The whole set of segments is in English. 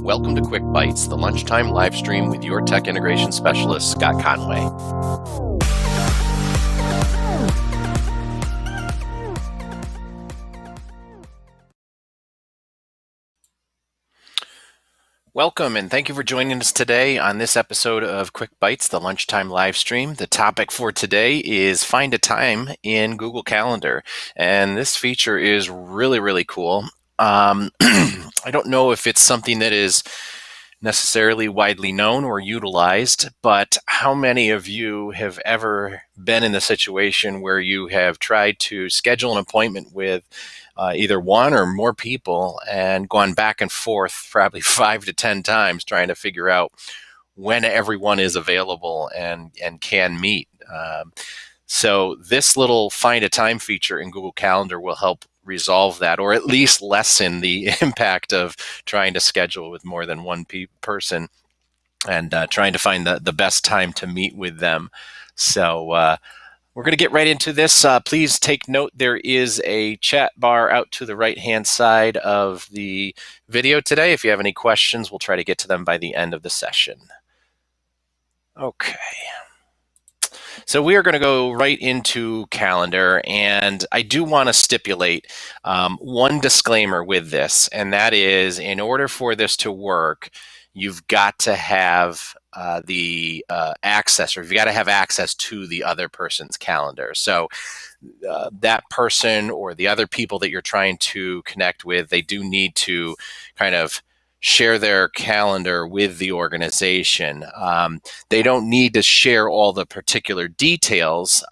Welcome to Quick Bytes, the lunchtime live stream with your tech integration specialist, Scott Conway. Welcome and thank you for joining us today on this episode of Quick Bytes, the lunchtime live stream. The topic for today is find a time in Google Calendar. And this feature is really cool. I don't know if it's something that is necessarily widely known or utilized, but how many of you have ever been in the situation where you have tried to schedule an appointment with either one or more people and gone back and forth probably 5 to 10 times trying to figure out when everyone is available and can meet? So this little find a time feature in Google Calendar will help resolve that, or at least lessen the impact of trying to schedule with more than one person and trying to find the best time to meet with them. So we're going to get right into this. Please take note, there is a chat bar out to the right-hand side of the video today. If you have any questions, we'll try to get to them by the end of the session. Okay. So we are going to go right into Calendar, and I do want to stipulate one disclaimer with this, and that is in order for this to work, you've got to have the access, or you've got to have access to the other person's calendar. So that person or the other people that you're trying to connect with, they do need to kind of share their calendar with the organization. They don't need to share all the particular details.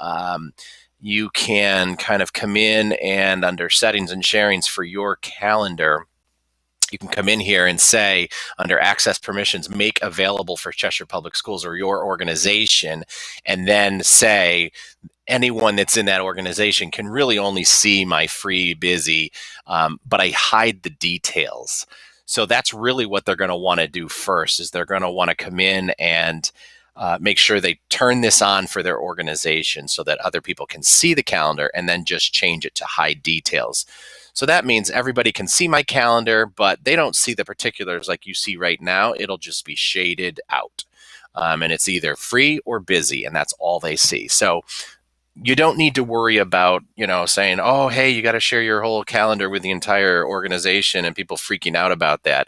You can kind of come in and under settings and sharings for your calendar, you can come in here and say under access permissions, make available for Cheshire Public Schools or your organization, and then say anyone that's in that organization can really only see my free busy, but I hide the details. So that's really what they're going to want to do first, is they're going to want to come in and make sure they turn this on for their organization so that other people can see the calendar, and then just change it to hide details. So that means everybody can see my calendar, but they don't see the particulars like you see right now. It'll just be shaded out. And it's either free or busy, and that's all they see. So you don't need to worry about, saying, oh, hey, you got to share your whole calendar with the entire organization and people freaking out about that.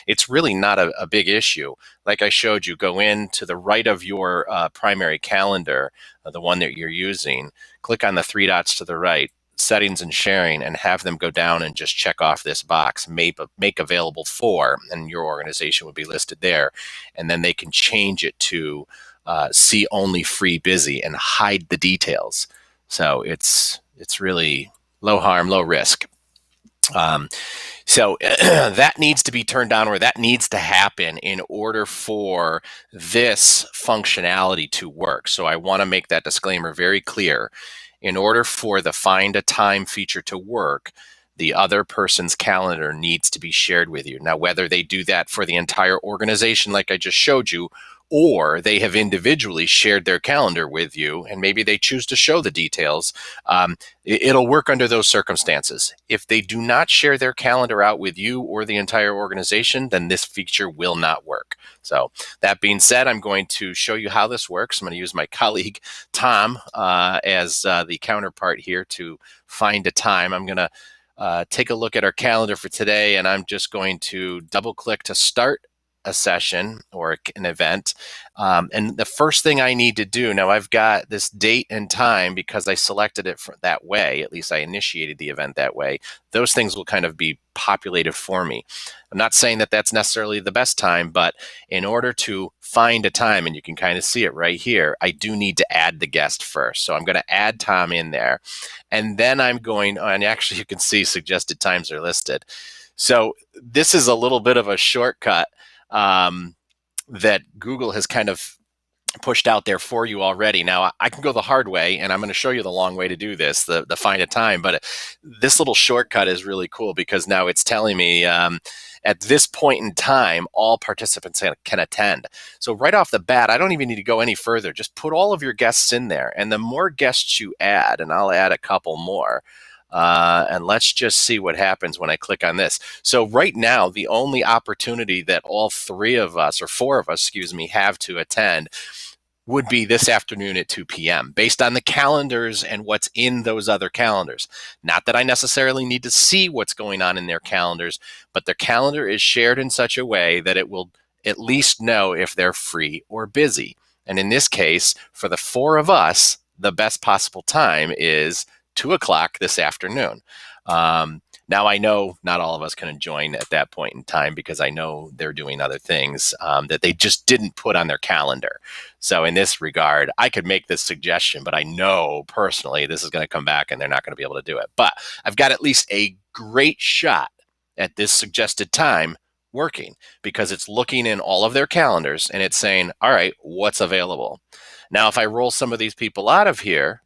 It's really not a big issue. Like I showed you, go in to the right of your primary calendar, the one that you're using, click on the 3 dots to the right, settings and sharing, and have them go down and just check off this box, make available for, and your organization would be listed there. And then they can change it to see only free busy and hide the details. So it's really low harm, low risk. So that needs to be turned on, or that needs to happen in order for this functionality to work. So I want to make that disclaimer very clear. In order for the find a time feature to work, the other person's calendar needs to be shared with you. Now, whether they do that for the entire organization like I just showed you, or they have individually shared their calendar with you, and maybe they choose to show the details, it'll work under those circumstances. If they do not share their calendar out with you or the entire organization, then this feature will not work. So that being said, I'm going to show you how this works. I'm going to use my colleague, Tom, as the counterpart here to find a time. I'm going to take a look at our calendar for today, and I'm just going to double click to start a session or an event. And the first thing I need to do, now I've got this date and time because I selected it that way, at least I initiated the event that way. Those things will kind of be populated for me. I'm not saying that that's necessarily the best time, but in order to find a time, and you can kind of see it right here, I do need to add the guest first. So I'm going to add Tom in there, and then I'm going, and actually you can see suggested times are listed. So this is a little bit of a shortcut that Google has kind of pushed out there for you already. Now, I can go the hard way, and I'm going to show you the long way to do this, the find a time. But this little shortcut is really cool because now it's telling me at this point in time, all participants can attend. So right off the bat, I don't even need to go any further. Just put all of your guests in there. And the more guests you add, and I'll add a couple more, And let's just see what happens when I click on this. So right now, the only opportunity that all three of us, or four of us, excuse me, have to attend would be this afternoon at 2 p.m. based on the calendars and what's in those other calendars. Not that I necessarily need to see what's going on in their calendars, but their calendar is shared in such a way that it will at least know if they're free or busy. And in this case, for the four of us, the best possible time is 2 o'clock this afternoon. Now, I know not all of us can join at that point in time because I know they're doing other things that they just didn't put on their calendar. So in this regard, I could make this suggestion, but I know personally this is going to come back and they're not going to be able to do it. But I've got at least a great shot at this suggested time working because it's looking in all of their calendars and it's saying, all right, what's available? Now, if I roll some of these people out of here,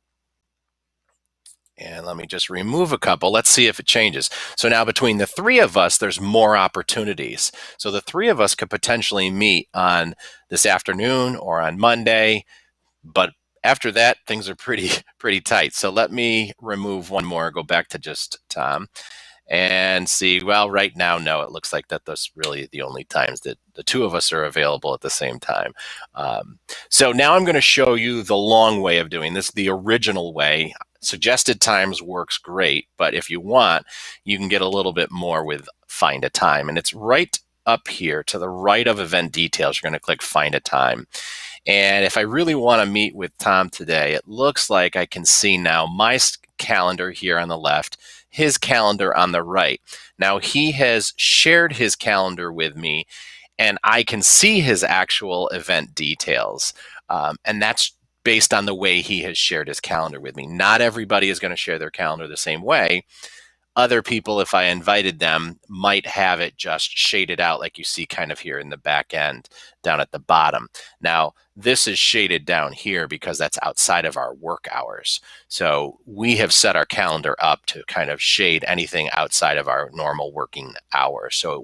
and let me just remove a couple. Let's see if it changes. So now between the three of us, there's more opportunities. So the three of us could potentially meet on this afternoon or on Monday. But after that, things are pretty tight. So let me remove one more, go back to just Tom and see. Well, right now, no, it looks like that's really the only times that the two of us are available at the same time. So now I'm going to show you the long way of doing this, the original way. Suggested times works great, but if you want, you can get a little bit more with Find a Time. And it's right up here to the right of event details. You're going to click Find a Time. And if I really want to meet with Tom today, it looks like I can see now my calendar here on the left, his calendar on the right. Now he has shared his calendar with me and I can see his actual event details. And that's based on the way he has shared his calendar with me. Not everybody is going to share their calendar the same way. Other people, if I invited them, might have it just shaded out like you see kind of here in the back end down at the bottom. Now, this is shaded down here because that's outside of our work hours. So we have set our calendar up to kind of shade anything outside of our normal working hours. So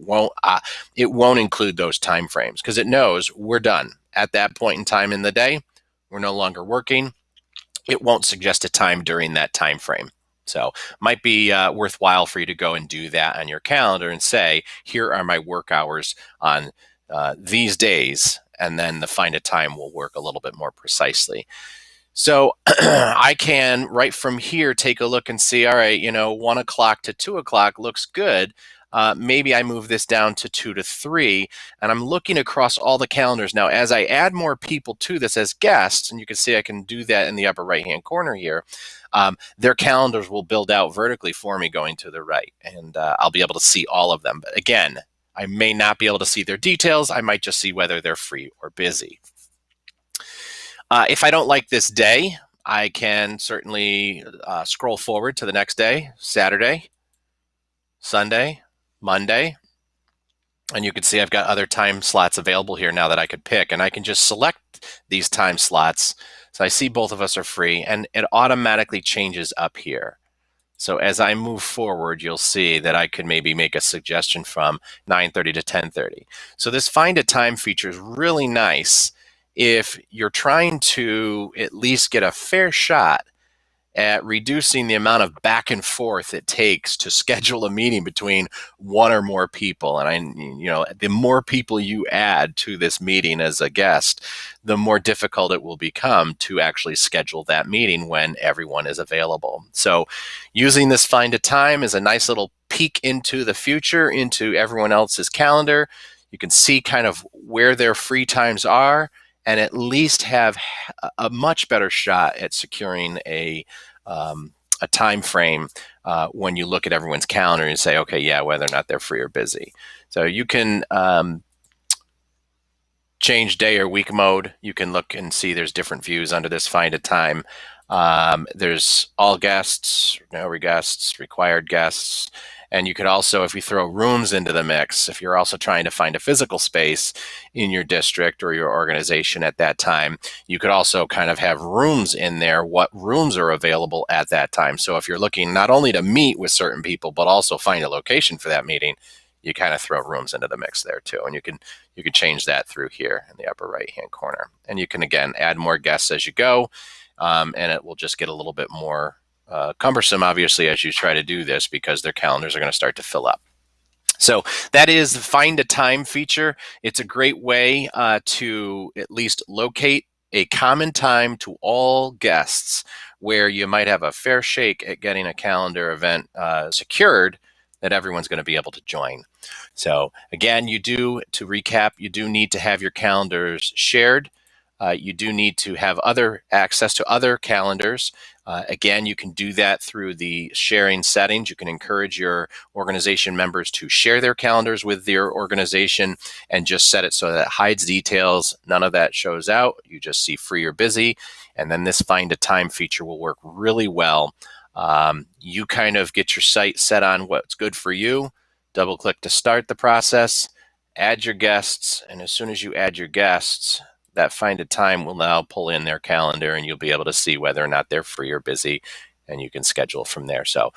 it won't include those time frames because it knows we're done. At that point in time in the day, we're no longer working. It won't suggest a time during that time frame. So might be worthwhile for you to go and do that on your calendar and say, here are my work hours on these days, and then the Find a Time will work a little bit more precisely. So I can, right from here, take a look and see, all right, 1 o'clock to 2 o'clock looks good. Maybe I move this down to 2 to 3, and I'm looking across all the calendars. Now, as I add more people to this as guests, and you can see I can do that in the upper right-hand corner here, their calendars will build out vertically for me going to the right, and I'll be able to see all of them. But again, I may not be able to see their details. I might just see whether they're free or busy. If I don't like this day, I can certainly scroll forward to the next day, Saturday, Sunday, Monday, and you can see I've got other time slots available here now that I could pick, and I can just select these time slots. So I see both of us are free, and it automatically changes up here. So as I move forward, you'll see that I could maybe make a suggestion from 9:30 to 10:30. So this Find a Time feature is really nice if you're trying to at least get a fair shot at reducing the amount of back and forth it takes to schedule a meeting between one or more people. And the more people you add to this meeting as a guest, the more difficult it will become to actually schedule that meeting when everyone is available. So using this Find a Time is a nice little peek into the future, into everyone else's calendar. You can see kind of where their free times are, and at least have a much better shot at securing a time frame when you look at everyone's calendar and say, okay, yeah, whether or not they're free or busy. So you can change day or week mode. You can look and see there's different views under this Find a Time. There's all guests, no guests, required guests. And you could also, if you throw rooms into the mix, if you're also trying to find a physical space in your district or your organization at that time, you could also kind of have rooms in there, what rooms are available at that time. So if you're looking not only to meet with certain people, but also find a location for that meeting, you kind of throw rooms into the mix there too. And you can change that through here in the upper right-hand corner. And you can, again, add more guests as you go, and it will just get a little bit more cumbersome, obviously, as you try to do this, because their calendars are going to start to fill up. So that is the Find a Time feature. It's a great way to at least locate a common time to all guests, where you might have a fair shake at getting a calendar event secured that everyone's going to be able to join. So again, to recap, you do need to have your calendars shared. You do need to have other access to other calendars. Again, you can do that through the sharing settings. You can encourage your organization members to share their calendars with their organization and just set it so that it hides details. None of that shows out. You just see free or busy. And then this Find a Time feature will work really well. You kind of get your site set on what's good for you, double click to start the process, add your guests, and as soon as you add your guests, that Find a Time will now pull in their calendar, and you'll be able to see whether or not they're free or busy, and you can schedule from there. So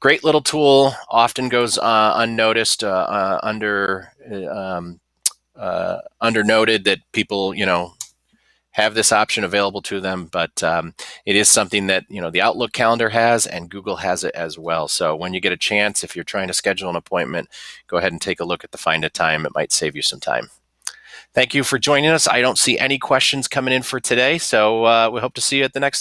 great little tool, often goes unnoticed, undernoted that people, have this option available to them, but it is something that the Outlook calendar has, and Google has it as well. So when you get a chance, if you're trying to schedule an appointment, go ahead and take a look at the Find a Time. It might save you some time. Thank you for joining us. I don't see any questions coming in for today, so we hope to see you at the next